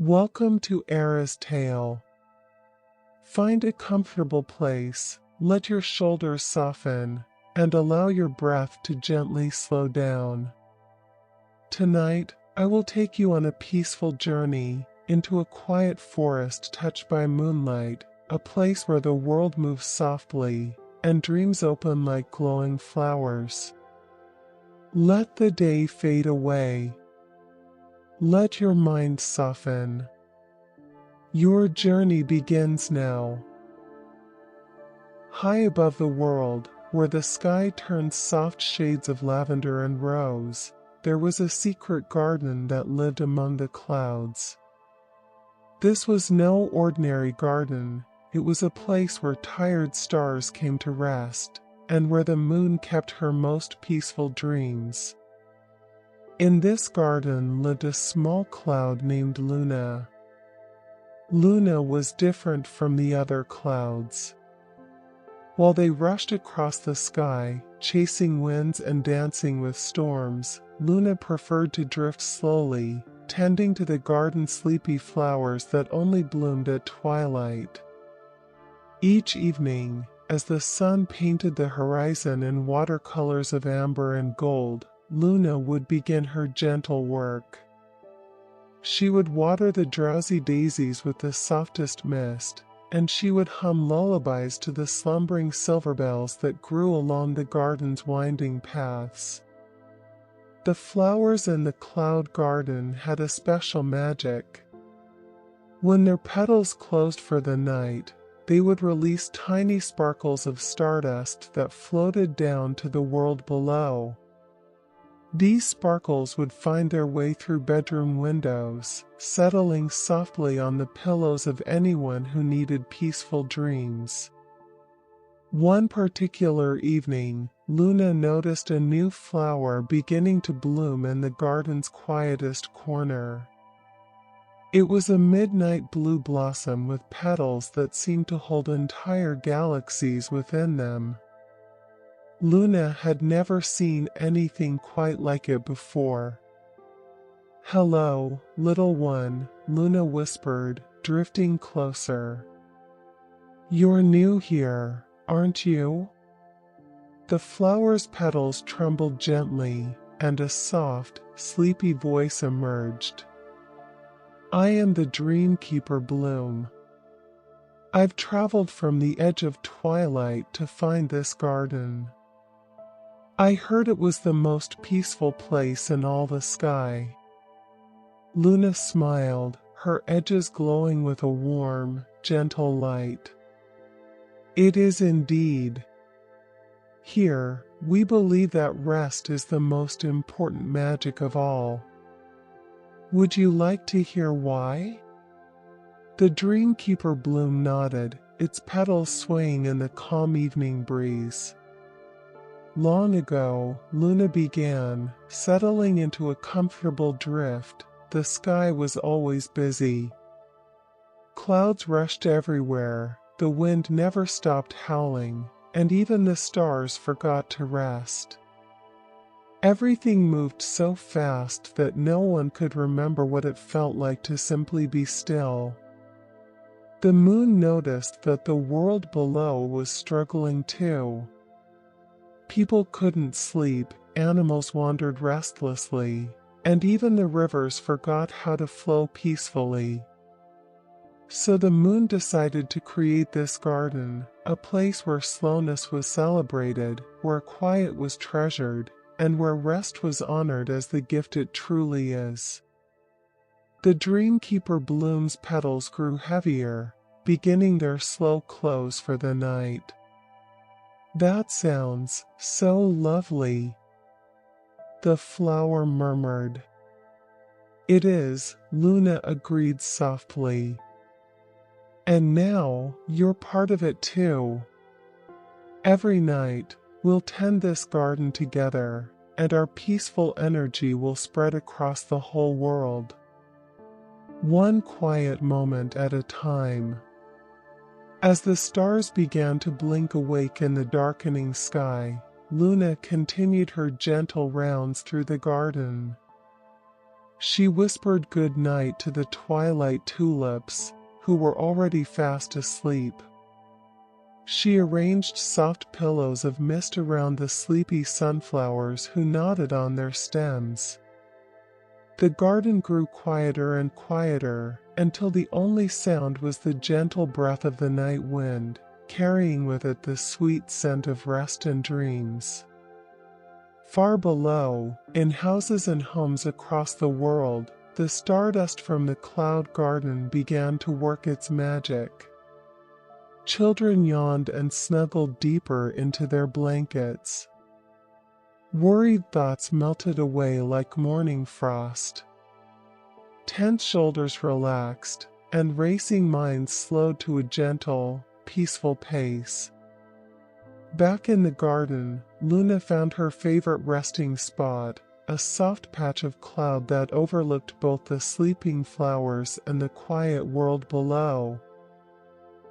Welcome to Era's Tale. Find a comfortable place, let your shoulders soften, and allow your breath to gently slow down. Tonight, I will take you on a peaceful journey into a quiet forest touched by moonlight, a place where the world moves softly and dreams open like glowing flowers. Let the day fade away. Let your mind soften. Your journey begins now. High above the world, where the sky turns soft shades of lavender and rose, there was a secret garden that lived among the clouds. This was no ordinary garden, it was a place where tired stars came to rest, and where the moon kept her most peaceful dreams. In this garden lived a small cloud named Luna. Luna was different from the other clouds. While they rushed across the sky, chasing winds and dancing with storms, Luna preferred to drift slowly, tending to the garden's sleepy flowers that only bloomed at twilight. Each evening, as the sun painted the horizon in watercolors of amber and gold, Luna would begin her gentle work. She would water the drowsy daisies with the softest mist, and she would hum lullabies to the slumbering silver bells that grew along the garden's winding paths. The flowers in the cloud garden had a special magic. When their petals closed for the night, they would release tiny sparkles of stardust that floated down to the world below. These sparkles would find their way through bedroom windows, settling softly on the pillows of anyone who needed peaceful dreams. One particular evening, Luna noticed a new flower beginning to bloom in the garden's quietest corner. It was a midnight blue blossom with petals that seemed to hold entire galaxies within them. Luna had never seen anything quite like it before. "Hello, little one," Luna whispered, drifting closer. "You're new here, aren't you?" The flower's petals trembled gently, and a soft, sleepy voice emerged. "I am the Dreamkeeper Bloom. I've traveled from the edge of twilight to find this garden. I heard it was the most peaceful place in all the sky." Luna smiled, her edges glowing with a warm, gentle light. "It is indeed. Here, we believe that rest is the most important magic of all. Would you like to hear why?" The Dreamkeeper Bloom nodded, its petals swaying in the calm evening breeze. "Long ago," Luna began, settling into a comfortable drift, "the sky was always busy. Clouds rushed everywhere, the wind never stopped howling, and even the stars forgot to rest. Everything moved so fast that no one could remember what it felt like to simply be still. The moon noticed that the world below was struggling too. People couldn't sleep, animals wandered restlessly, and even the rivers forgot how to flow peacefully. So the moon decided to create this garden, a place where slowness was celebrated, where quiet was treasured, and where rest was honored as the gift it truly is. The Dreamkeeper Bloom's petals grew heavier, beginning their slow close for the night. "That sounds so lovely," the flower murmured. "It is," Luna agreed softly. "And now, you're part of it too. Every night, we'll tend this garden together, and our peaceful energy will spread across the whole world. One quiet moment at a time." As the stars began to blink awake in the darkening sky, Luna continued her gentle rounds through the garden. She whispered good night to the twilight tulips, who were already fast asleep. She arranged soft pillows of mist around the sleepy sunflowers who nodded on their stems. The garden grew quieter and quieter, until the only sound was the gentle breath of the night wind, carrying with it the sweet scent of rest and dreams. Far below, in houses and homes across the world, the stardust from the cloud garden began to work its magic. Children yawned and snuggled deeper into their blankets. Worried thoughts melted away like morning frost. Tense shoulders relaxed, and racing minds slowed to a gentle, peaceful pace. Back in the garden, Luna found her favorite resting spot, a soft patch of cloud that overlooked both the sleeping flowers and the quiet world below.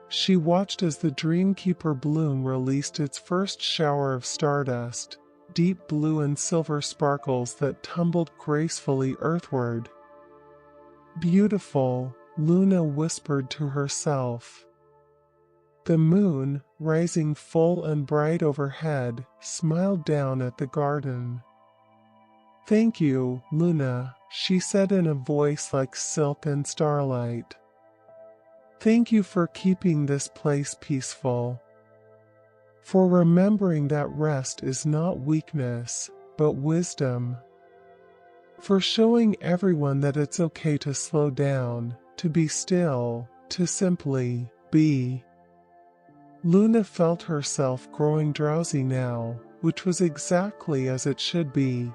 She watched as the Dreamkeeper bloom released its first shower of stardust, deep blue and silver sparkles that tumbled gracefully earthward. Beautiful, Luna whispered to herself. The moon, rising full and bright overhead, smiled down at the garden. "Thank you, Luna," she said in a voice like silk and starlight. "Thank you for keeping this place peaceful. For remembering that rest is not weakness, but wisdom. For showing everyone that it's okay to slow down, to be still, to simply be." Luna felt herself growing drowsy now, which was exactly as it should be.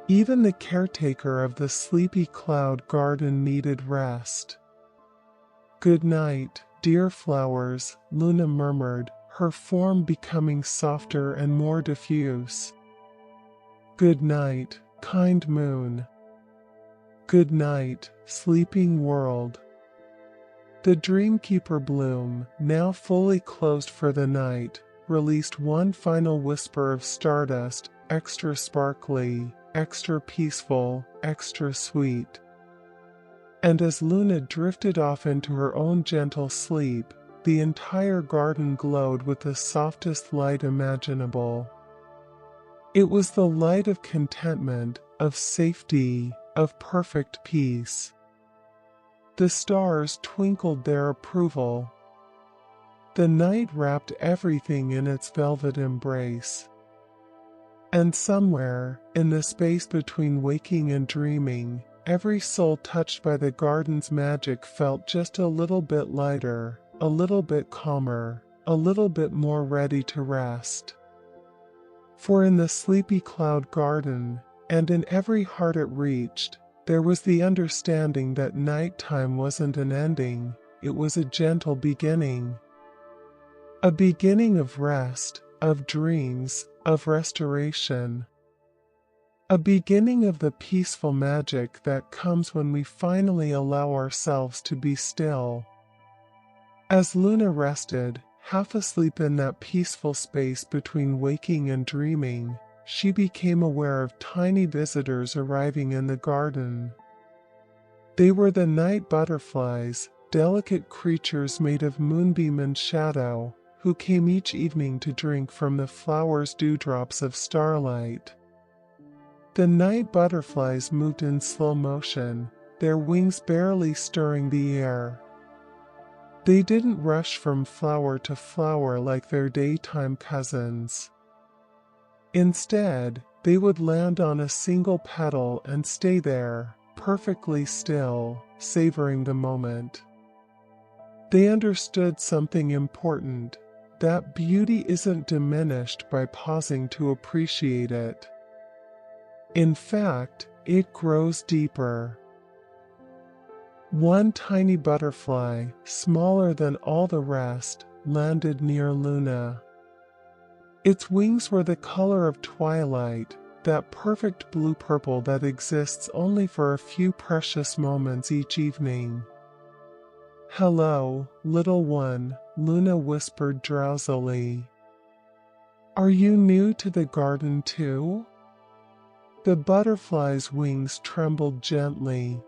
Even the caretaker of the sleepy cloud garden needed rest. "Good night, dear flowers," Luna murmured, her form becoming softer and more diffuse. "Good night, kind moon. Good night, sleeping world." The Dreamkeeper bloom, now fully closed for the night, released one final whisper of stardust, extra sparkly, extra peaceful, extra sweet. And as Luna drifted off into her own gentle sleep, the entire garden glowed with the softest light imaginable. It was the light of contentment, of safety, of perfect peace. The stars twinkled their approval. The night wrapped everything in its velvet embrace. And somewhere, in the space between waking and dreaming, every soul touched by the garden's magic felt just a little bit lighter, a little bit calmer, a little bit more ready to rest. For in the sleepy cloud garden, and in every heart it reached, there was the understanding that nighttime wasn't an ending, it was a gentle beginning. A beginning of rest, of dreams, of restoration. A beginning of the peaceful magic that comes when we finally allow ourselves to be still. As Luna rested, half asleep in that peaceful space between waking and dreaming, she became aware of tiny visitors arriving in the garden. They were the night butterflies, delicate creatures made of moonbeam and shadow, who came each evening to drink from the flowers' dewdrops of starlight. The night butterflies moved in slow motion, their wings barely stirring the air. They didn't rush from flower to flower like their daytime cousins. Instead, they would land on a single petal and stay there, perfectly still, savoring the moment. They understood something important, that beauty isn't diminished by pausing to appreciate it. In fact, it grows deeper. One tiny butterfly, smaller than all the rest, landed near Luna. Its wings were the color of twilight, that perfect blue-purple that exists only for a few precious moments each evening. "Hello, little one," Luna whispered drowsily. "Are you new to the garden too?" The butterfly's wings trembled gently.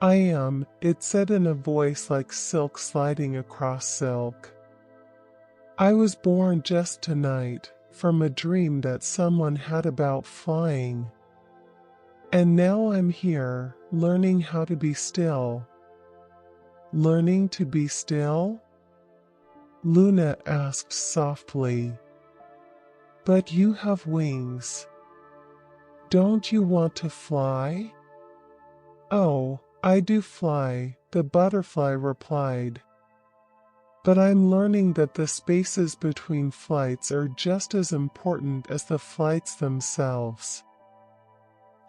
I am, it said in a voice like silk sliding across silk. I was born just tonight, from a dream that someone had about flying. And now I'm here, learning how to be still. Learning to be still? Luna asked softly. But you have wings. Don't you want to fly? Oh, I do fly, the butterfly replied. But I'm learning that the spaces between flights are just as important as the flights themselves.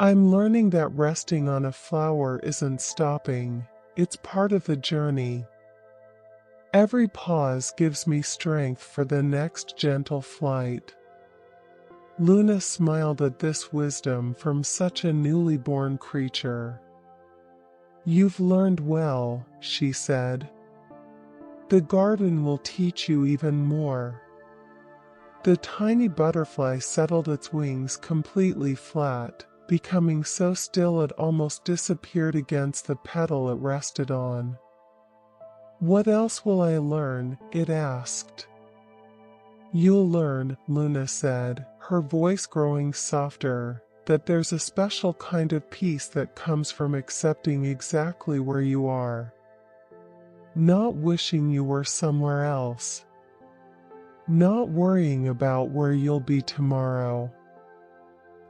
I'm learning that resting on a flower isn't stopping, it's part of the journey. Every pause gives me strength for the next gentle flight. Luna smiled at this wisdom from such a newly born creature. You've learned well, she said. The garden will teach you even more. The tiny butterfly settled its wings completely flat, becoming so still it almost disappeared against the petal it rested on. What else will I learn? It asked. You'll learn, Luna said, her voice growing softer, that there's a special kind of peace that comes from accepting exactly where you are. Not wishing you were somewhere else. Not worrying about where you'll be tomorrow.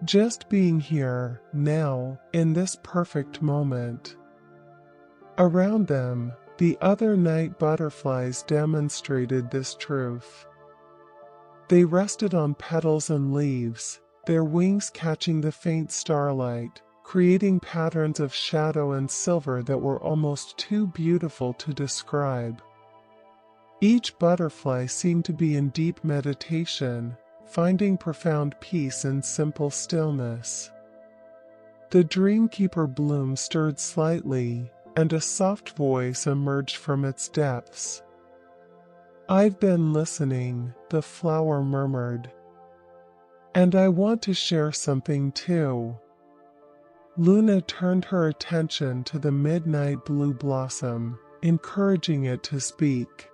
Just being here, now, in this perfect moment. Around them, the other night butterflies demonstrated this truth. They rested on petals and leaves, their wings catching the faint starlight, creating patterns of shadow and silver that were almost too beautiful to describe. Each butterfly seemed to be in deep meditation, finding profound peace in simple stillness. The dreamkeeper bloom stirred slightly, and a soft voice emerged from its depths. I've been listening, the flower murmured. And I want to share something too. Luna turned her attention to the midnight blue blossom, encouraging it to speak.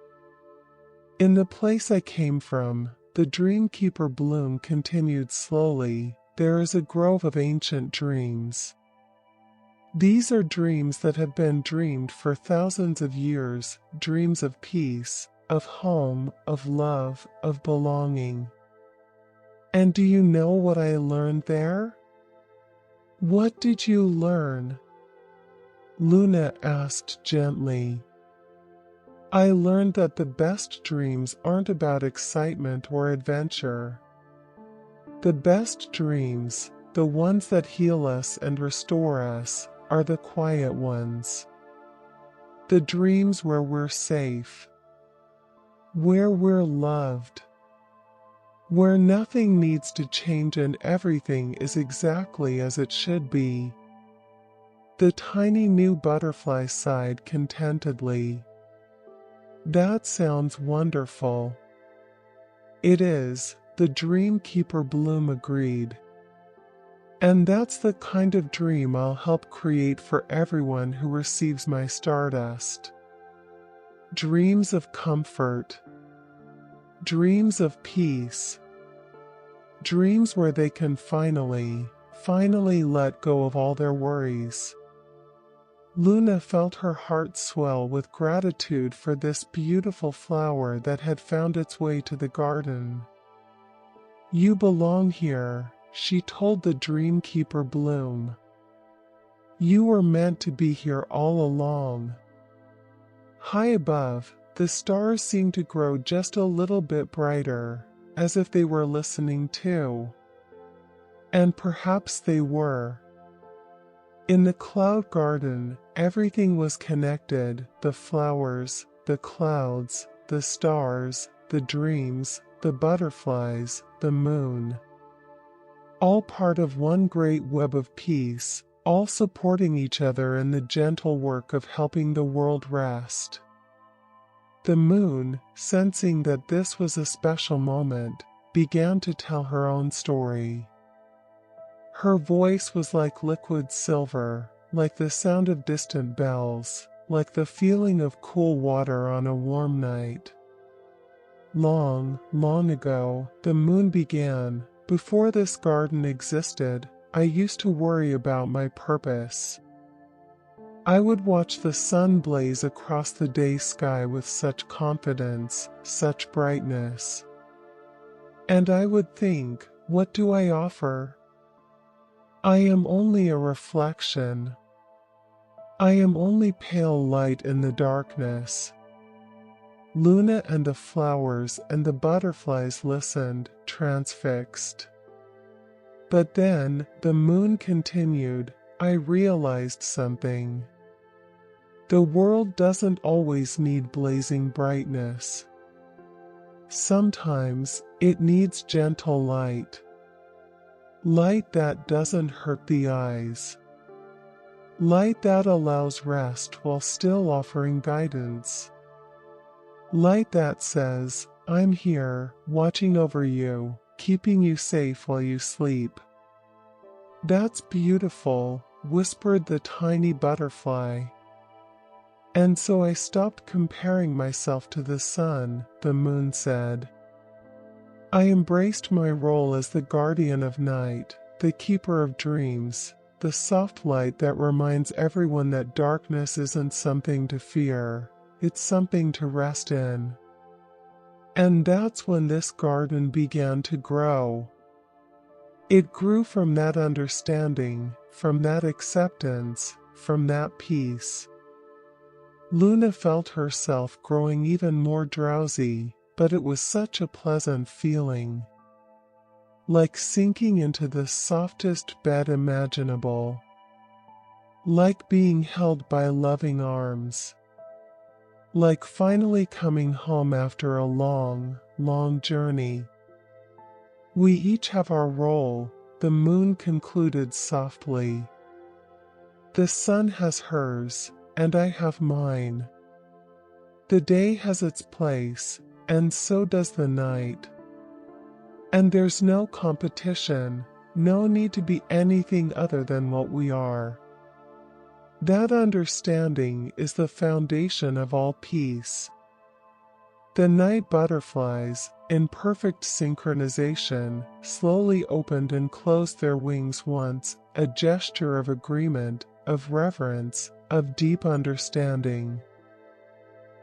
In the place I came from, the dreamkeeper bloom continued slowly, there is a grove of ancient dreams. These are dreams that have been dreamed for thousands of years, dreams of peace, of home, of love, of belonging. And do you know what I learned there? What did you learn? Luna asked gently. I learned that the best dreams aren't about excitement or adventure. The best dreams, the ones that heal us and restore us, are the quiet ones. The dreams where we're safe, where we're loved, where nothing needs to change and everything is exactly as it should be. The tiny new butterfly sighed contentedly. That sounds wonderful. It is, the dreamkeeper bloom agreed. And that's the kind of dream I'll help create for everyone who receives my stardust. Dreams of comfort. Dreams of peace. Dreams where they can finally let go of all their worries. Luna felt her heart swell with gratitude for this beautiful flower that had found its way to the garden. You belong here, she told the dreamkeeper bloom. You were meant to be here all along. High above, the stars seemed to grow just a little bit brighter, as if they were listening too. And perhaps they were. In the cloud garden, everything was connected, the flowers, the clouds, the stars, the dreams, the butterflies, the moon. All part of one great web of peace, all supporting each other in the gentle work of helping the world rest. The moon, sensing that this was a special moment, began to tell her own story. Her voice was like liquid silver, like the sound of distant bells, like the feeling of cool water on a warm night. Long, long ago, the moon began. Before this garden existed, I used to worry about my purpose. I would watch the sun blaze across the day sky with such confidence, such brightness. And I would think, what do I offer? I am only a reflection. I am only pale light in the darkness. Luna and the flowers and the butterflies listened, transfixed. But then, the moon continued. I realized something. The world doesn't always need blazing brightness. Sometimes, it needs gentle light. Light that doesn't hurt the eyes. Light that allows rest while still offering guidance. Light that says, I'm here, watching over you, keeping you safe while you sleep. That's beautiful, whispered the tiny butterfly. And so I stopped comparing myself to the sun, the moon said. I embraced my role as the guardian of night, the keeper of dreams, the soft light that reminds everyone that darkness isn't something to fear, it's something to rest in. And that's when this garden began to grow. It grew from that understanding, from that acceptance, from that peace. Luna felt herself growing even more drowsy, but it was such a pleasant feeling. Like sinking into the softest bed imaginable. Like being held by loving arms. Like finally coming home after a long, long journey. We each have our role, the moon concluded softly. The sun has hers, and I have mine. The day has its place, and so does the night. And there's no competition, no need to be anything other than what we are. That understanding is the foundation of all peace. The night butterflies, in perfect synchronization, slowly opened and closed their wings once, a gesture of agreement, of reverence, of deep understanding.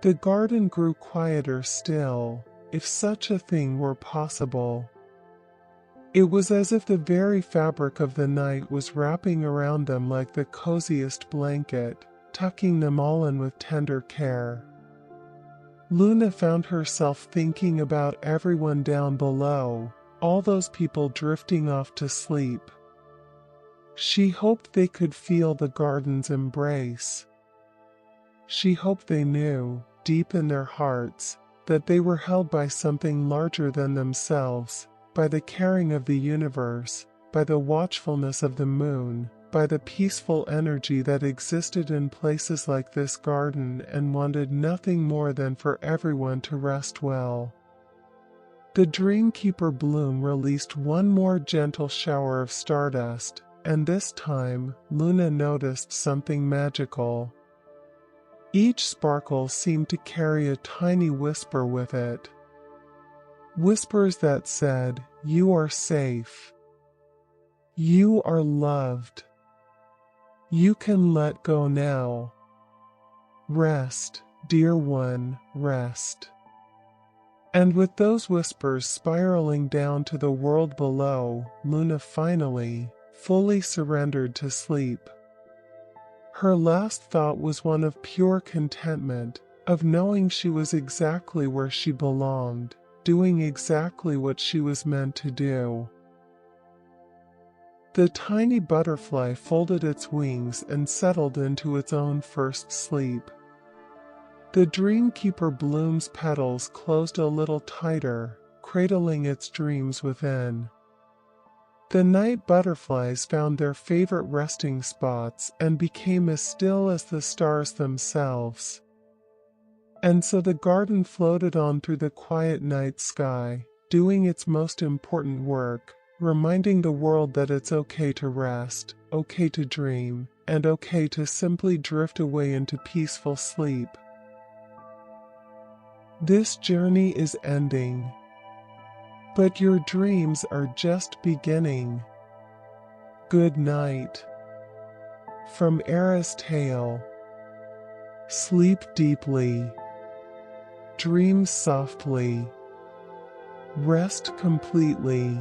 The garden grew quieter still, if such a thing were possible. It was as if the very fabric of the night was wrapping around them like the coziest blanket, tucking them all in with tender care. Luna found herself thinking about everyone down below, all those people drifting off to sleep. She hoped they could feel the garden's embrace. She hoped they knew, deep in their hearts, that they were held by something larger than themselves, by the caring of the universe, by the watchfulness of the moon, by the peaceful energy that existed in places like this garden and wanted nothing more than for everyone to rest well. The Dreamkeeper bloom released one more gentle shower of stardust, and this time, Luna noticed something magical. Each sparkle seemed to carry a tiny whisper with it. Whispers that said, "You are safe. You are loved. You can let go now. Rest, dear one, rest." And with those whispers spiraling down to the world below, Luna finally, fully surrendered to sleep. Her last thought was one of pure contentment, of knowing she was exactly where she belonged, doing exactly what she was meant to do. The tiny butterfly folded its wings and settled into its own first sleep. The Dreamkeeper bloom's petals closed a little tighter, cradling its dreams within. The night butterflies found their favorite resting spots and became as still as the stars themselves. And so the garden floated on through the quiet night sky, doing its most important work, reminding the world that it's okay to rest, okay to dream, and okay to simply drift away into peaceful sleep. This journey is ending, but your dreams are just beginning. Good night. From Era's Tale. Sleep deeply. Dream softly. Rest completely.